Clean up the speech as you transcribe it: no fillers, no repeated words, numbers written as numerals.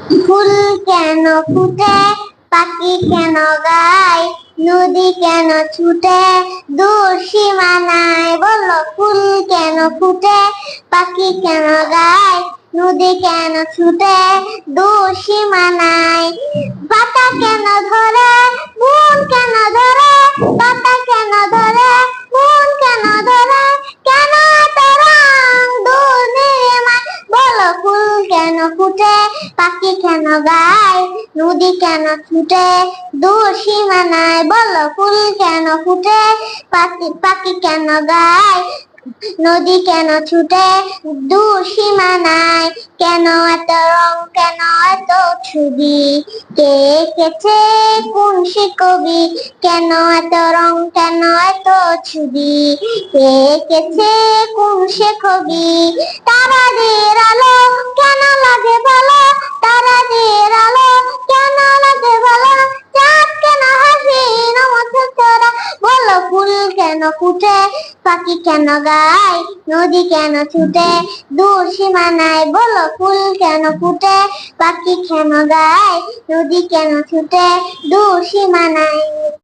ফুল কেন ফুটে, পাখি কেন গায়, নদী কেন ছুটে দূর সীমানায়? বলো, ফুল কেন ফুটে, পাখি কেন গায়, নদী কেন ছুটে দূর সীমানায়? পাতা কেন ধরে, মন কেন ধরে, পাতা কেন ধরে, মন কেন ধরে, কেন এত রং দূর নির্মাণ? বলো, ফুল কেন ফুটে, পাখি কেন গায়, নদী কেন ছুটে দূর সীমানায়? বলো, ফুল কেন ফুটে, পাখি কেন গায়, নদী কেন ছুটে দূর সীমানায়? কেন এত রং, কেন এত ছবি, কে এঁকেছে কোন সে কবি? কেন এত রং, কেন এত ছবি, কে এঁকেছে কোন সে কবি? তারাদের আলো কেন লাগে ভালো, তারাদের আলো কেন লাগে ভালো, চাঁদ কেন হাসি নমস্তে তোরা? বলো, ফুল কেন ফুটে, পাখি কেন গায়, নদী কেন ছুটে দূর সীমানায়? বলো, ফুল কেন ফুটে, পাখি কেন গায়, নদী কেন ছুটে দূর সীমানায়?